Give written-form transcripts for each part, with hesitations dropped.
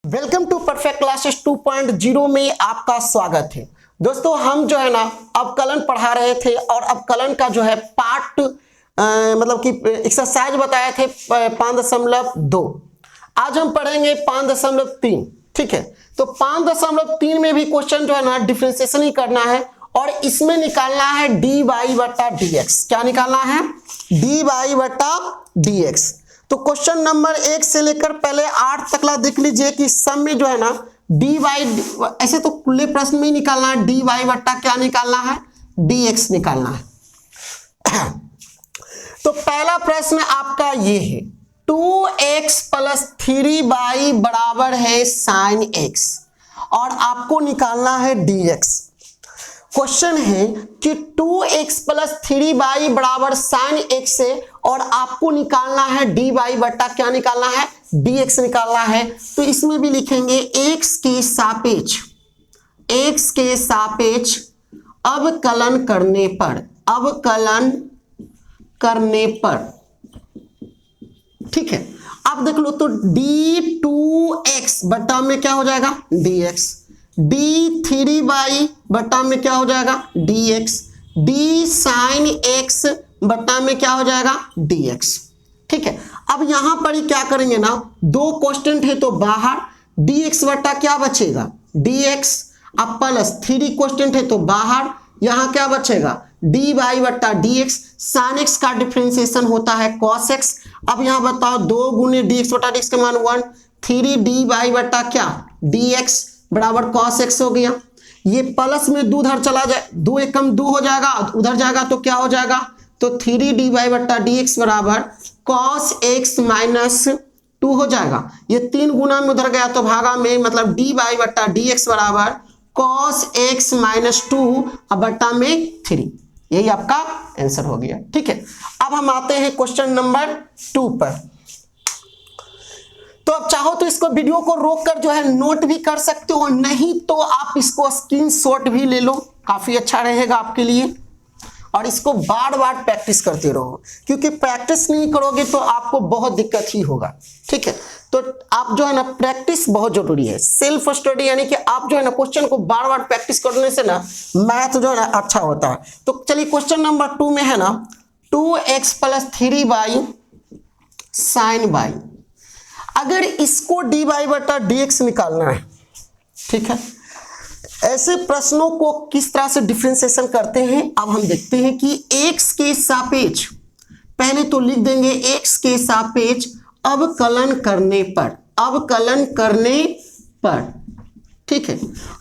Welcome to perfect classes 2.0 में आपका स्वागत है। दोस्तों हम जो है ना अवकलन पढ़ा रहे थे और अवकलन का जो है पार्ट मतलब कि एक्सरसाइज बताए थे 5.2। आज हम पढ़ेंगे 5.3। ठीक है, तो 5.3 में भी क्वेश्चन जो है ना डिफरेंशिएशन ही करना है और इसमें निकालना है डी वाई बटा डी एक्स। क्या निकालना है? डी वाई बटा डी एक्स। तो क्वेश्चन नंबर 1 से लेकर पहले 8 तकला देख लीजिए कि सब में जो है ना डी वाई, ऐसे तो खुले प्रश्न में ही निकालना है डी वाई बट्टा क्या निकालना है, डी एक्स निकालना है। तो पहला प्रश्न आपका ये है 2x प्लस 3y बराबर है साइन x और आपको निकालना है dx। क्वेश्चन है कि 2x प्लस 3y बराबर साइन x है और आपको निकालना है dy बट्टा क्या निकालना है, dx निकालना है। तो इसमें भी लिखेंगे x के सापेक्ष अवकलन करने पर ठीक है। अब देख लो तो d2x बट्टा में क्या हो जाएगा dx, d3y बट्टा में क्या हो जाएगा dx, d साइन x बट्टा में क्या हो जाएगा dx। ठीक है, अब यहां पर ही क्या करेंगे ना, दो कांस्टेंट है तो बाहर dx बट्टा क्या बचेगा dx, अब प्लस 3 कांस्टेंट है तो बाहर यहां क्या बचेगा dy बट्टा dx। साइन x का डिफरेंशिएशन होता है cos x। अब यहां बताओ 2 गुने dx बट्टा dx का मान 1, 3 dy बट्टा क्या dx बराबर cos x हो गया। ये प्लस में 2 उधर चला जाए, 2 एकम 2 हो जाएगा, उधर जाएगा तो क्या हो जाएगा, तो 3 dy बट्टा dx बराबर cos x माइनस 2 हो जाएगा। ये 3 गुना में उधर गया तो भागा में, मतलब dy बट्टा dx बराबर cos x माइनस 2 बट्टा में 3। यही आपका आंसर हो गया। ठीक है, अब हम आते हैं क्वेश्चन नंबर 2 पर। तो अब चाहो तो इसको वीडियो को रोककर जो है नोट भी कर सकते हो, नहीं तो आप इसको स्क्रीनशॉट भी ले लो, काफी अच्छा रहेगा आपके लिए। और इसको बार बार प्रैक्टिस करते रहो, क्योंकि प्रैक्टिस नहीं करोगे तो आपको बहुत दिक्कत ही होगा। ठीक है, तो आप जो है ना प्रैक्टिस बहुत जरूरी है, सेल्फ स्टडी, यानी कि आप जो है ना क्वेश्चन को बार बार प्रैक्टिस करने से ना मैथ जो है ना अच्छा होता है। तो चलिए क्वेश्चन नंबर 2 में है ना 2x plus 3y sign y, अगर इसको dy बटा dx निकालना है, ठीक है, ऐसे प्रश्नों को किस तरह से डिफरेंशिएशन करते हैं अब हम देखते हैं कि x के सापेक्ष, पहले तो लिख देंगे x के सापेक्ष अवकलन करने पर। ठीक है,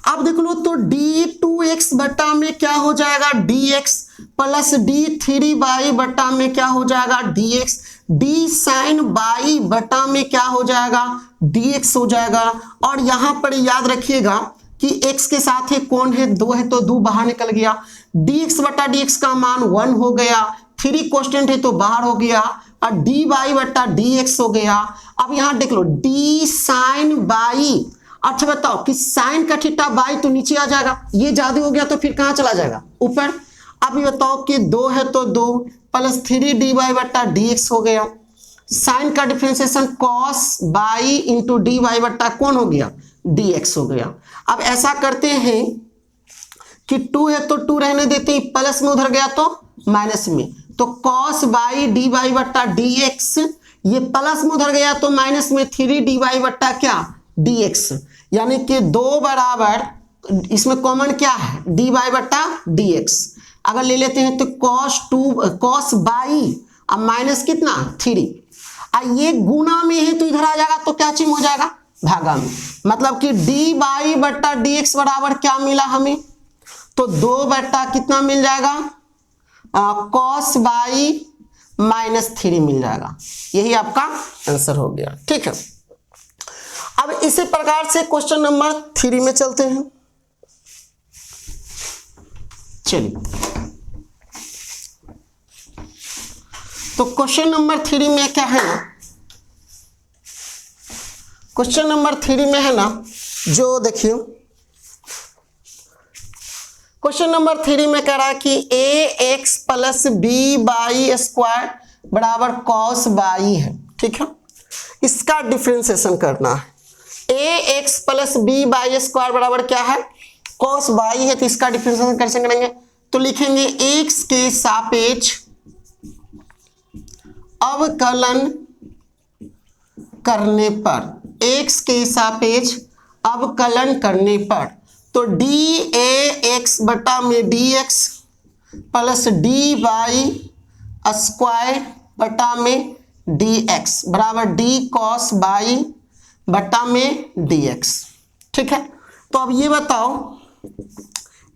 अब देख लो तो d2x बटा में क्या हो जाएगा dx प्लस d3y बटा में क्या हो जाएगा dx, d साइन y बटा में क्या हो जाएगा dx हो जाएगा। और यहां पर याद रखिएगा कि x के साथ है कौन है 2 है तो 2 बाहर निकल गया, dx बटा dx का मान 1 हो गया, 3 कांस्टेंट है तो बाहर हो गया और dy बटा dx हो गया। अब यहां देख लो d साइन y, अच्छा बताओ कि साइन का थीटा y तो नीचे आ जाएगा, ये ज्यादा हो गया तो फिर कहां चला जाएगा ऊपर। अब ये बताओ कि 2 है तो 2 प्लस 3 dy बटा dx हो गया। साइन का differentiation cos y into dy बटा कौन हो गया dx हो गया। अब ऐसा करते हैं कि 2 है तो 2 रहने देते हैं, प्लस में उधर गया तो माइनस में, तो cos y dy बट्टा dx, ये प्लस में उधर गया तो माइनस में 3 dy बट्टा क्या dx, यानी कि 2 बराबर, इसमें कॉमन क्या है dy बट्टा dx। अगर ले लेते हैं तो cos y अब माइनस कितना 3, ये गुना में है तो इधर आ जाएगा तो क्या चीज हो जाएगा भागा में, मतलब कि dy बट्टा dx बराबर क्या मिला हमें, तो 2 बट्टा कितना मिल जाएगा cos y माइनस 3 मिल जाएगा। यही आपका आंसर हो गया। ठीक है, अब इसी प्रकार से क्वेश्चन नंबर 3 में चलते हैं। चलिए, तो क्वेश्चन नंबर 3 में क्या है ना, क्वेश्चन नंबर 3 में है ना, जो देखिए क्वेश्चन नंबर 3 में कह रहा है कि ax plus B by square बराबर cos y है। ठीक है, इसका डिफरेंशिएशन करना है। A x plus B by square बराबर क्या है, कॉस बाई है, तो इसका डिफरेंशिएशन कैसे करेंगे, तो लिखेंगे एक्स के सापेक्ष अवकलन करने पर, एक्स के सापेक्ष अवकलन करने पर, तो डी ए एक्स बटा में D x plus D by square बटा में डी एक्स बराबर डी कॉस बाई बटा में डी एक्स। ठीक है, तो अब ये बताओ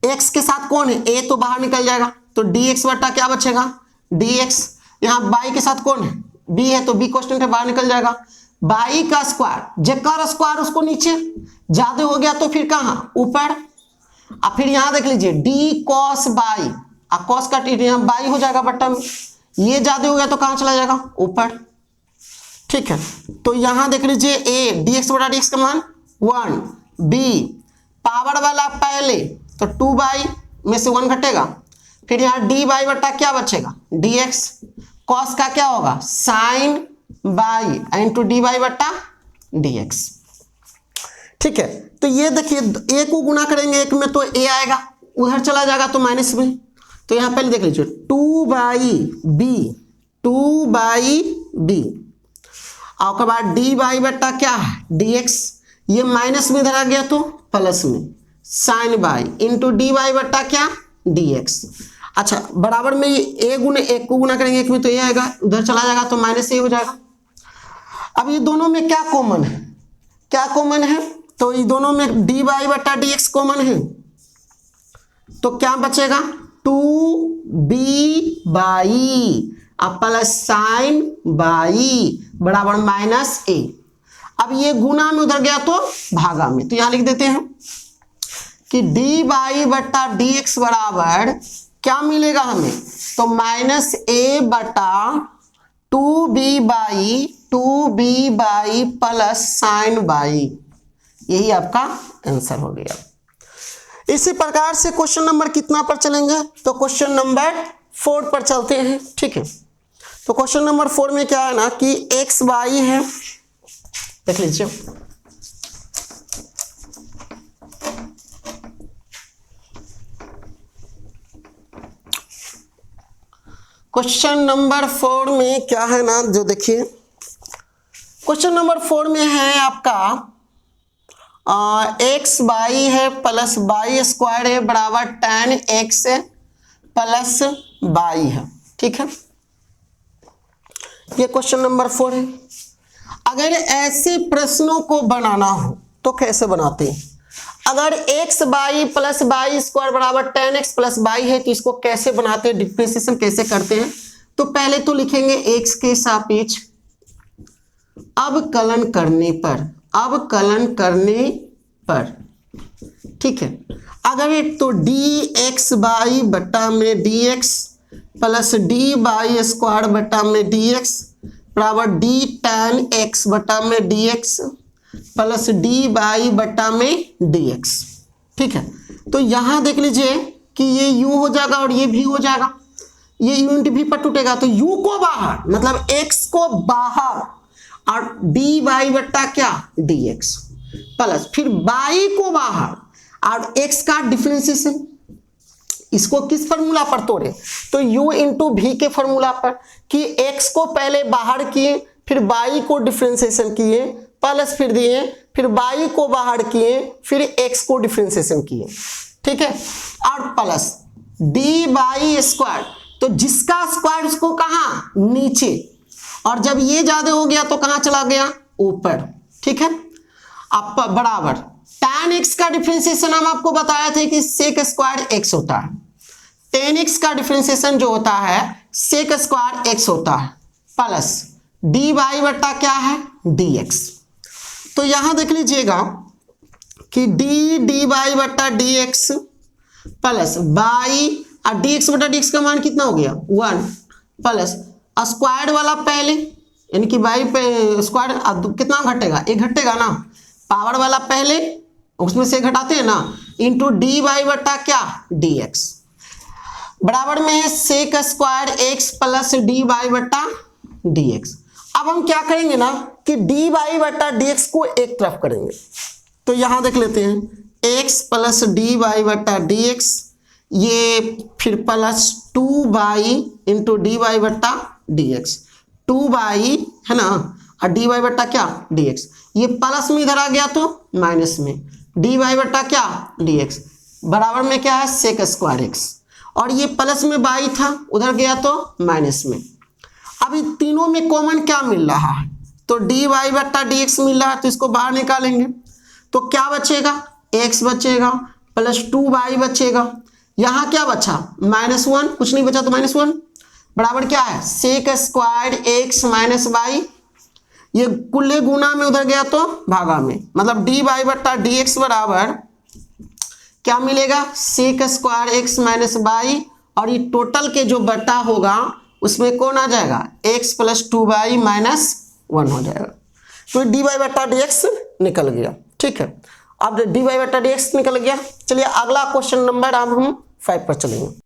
x के साथ कौन है, a तो बाहर निकल जाएगा, तो dx बटा क्या बचेगा, dx। यहाँ y के साथ कौन है, b है, तो b कांस्टेंट है, बाहर निकल जाएगा। y का स्क्वायर, जेकर स्क्वायर उसको नीचे, ज्यादा हो गया तो फिर कहाँ, ऊपर। अब फिर यहाँ देख लीजिए d cos बाई, अब cos का यहाँ बाई हो जाएगा बटा में, ये ज्यादा हो गया तो कहाँ चला जाएगा, ऊपर। ठीक है, तो यहां देख लीजिए a dx बटा dx का मान 1, b पावर वाला पहले तो 2 बाई में से 1 घटेगा, फिर यहाँ डी बाई बटा क्या बचेगा, dx, cos का क्या होगा, sine by into D by बटा dx। ठीक है, तो ये देखिए a को गुना करेंगे एक में तो a आएगा, उधर चला जाएगा तो माइनस में, तो यहाँ पहले देख लीजिए 2 बाई बी और के बाद डी बाई बटा क्या है dx, ये माइनस में इधर आ गया तो प्लस में sine by into D by बटा क्या dx। अच्छा, बराबर में ये a गुने एक को गुना करेंगे एक में तो ये आएगा, उधर चला जाएगा तो माइनस ए हो जाएगा। अब ये दोनों में क्या कॉमन है, क्या कॉमन है, तो ये दोनों में डी बाई बटा dx कॉमन है, तो क्या बचेगा 2b बाई अब प्लस साइन बाई बराबर माइनस ए। अब ये गुना में उधर गया तो भागा में, तो यहां लिख देते हैं कि डी बाई बटा डी एक्स बराबर क्या मिलेगा हमें, तो माइनस ए बटा 2b by plus sign by, यही आपका आंसर हो गया। इसी प्रकार से क्वेश्चन नंबर कितना पर चलेंगे, तो क्वेश्चन नंबर 4 पर चलते हैं। ठीक है, तो क्वेश्चन नंबर 4 में क्या है ना कि एक्स वाई है, देख लीजिए क्वेश्चन नंबर 4 में क्या है ना, जो देखिए क्वेश्चन नंबर 4 में है आपका एक्स बाई है प्लस बाई स्क्वायर है बराबर tan x प्लस बाई है। ठीक है, ये क्वेश्चन नंबर 4 है। अगर ऐसे प्रश्नों को बनाना हो तो कैसे बनाते हैं, अगर x by plus by square बराबर tan x प्लस बाई है तो इसको कैसे बनाते हैं, डिफरेंशिएशन कैसे करते हैं, तो पहले तो लिखेंगे x के सापेक्ष अवकलन करने पर, अवकलन करने पर। ठीक है, अगर एक तो dx बाई बटा में dx plus D by square बटा में dx बराबर d tan x बटा में dx प्लस डी बाई बटा में dx। ठीक है, तो यहां देख लीजिए कि ये u हो जाएगा और ये v हो जाएगा, ये u इंटू v पर टूटेगा, तो u को बाहर मतलब x को बाहर और डी बाई बट्टा क्या dx प्लस फिर बाई को बाहर और x का डिफरेंशिएशन, इसको किस फॉर्मूला पर तोड़े, तो u इंटू v के फॉर्मूला पर, कि x को पहले बाहर किए फिर बाई को डिफरेंशिएशन किए प्लस फिर दिए फिर बाई को बाहर किए फिर x को डिफरेंशिएशन किए। ठीक है, और प्लस डी बाई स्क्वायर, तो जिसका स्क्वायर उसको कहाँ नीचे, और जब ये ज्यादा हो गया तो कहाँ चला गया ऊपर। ठीक है, अब बराबर tan x का डिफरेंशिएशन हम आपको बताया थे कि sec स्क्वायर x होता है, tan x का डिफरेंशिएशन जो होता है sec स्क्वायर x होता है प्लस डी बाई बट्टा क्या है dx। तो यहां देख लीजिएगा कि डी बाई बट्टा dx प्लस बाई और dx बट्टा dx का मान कितना हो गया 1 प्लस स्क्वायर वाला पहले यानी कि बाई पे स्क्वायर कितना घटेगा, एक घटेगा ना, पावर वाला पहले उसमें से घटाते हैं ना, इंटू डी बाई बट्टा क्या dx बराबर में है sec square x plus D by बट्टा dx। अब हम क्या करेंगे ना कि डी वाई बटा डी एक्स को एक तरफ करेंगे। तो यहां देख लेते हैं एक्स प्लस डी वाई बटा डी एक्स, ये फिर plus 2y into D Y बटा डी एक्स, 2y है ना, और डी वाई बटा क्या डी एक्स, ये प्लस में इधर आ गया तो माइनस में, डी वाई बटा क्या डी एक्स बराबर में क्या है सेक स्क्वायर एक्स, और ये प्लस में y था उधर गया तो माइनस में। अभी तीनों में कॉमन क्या मिल रहा है, तो डी वाई बटा डी एक्स मिल रहा है, तो इसको बाहर निकालेंगे तो क्या बचेगा x बचेगा प्लस 2y बचेगा, यहाँ क्या बचा -1, कुछ नहीं बचा तो -1 बराबर क्या है sec square X minus Y, ये कुल्ले गुना में उधर गया तो भागा में, मतलब डी वाई बटा डी एक्स बराबर क्या मिलेगा sec square X minus Y, और ये टोटल के जो बटा होगा उसमें कौन आ जाएगा x प्लस 2y माइनस 1 हो जाएगा। तो डी वाई बटा डी एक्स निकल गया। ठीक है, अब डी वाई बटा डी एक्स निकल गया। चलिए अगला क्वेश्चन नंबर अब हम 5 पर चलेंगे।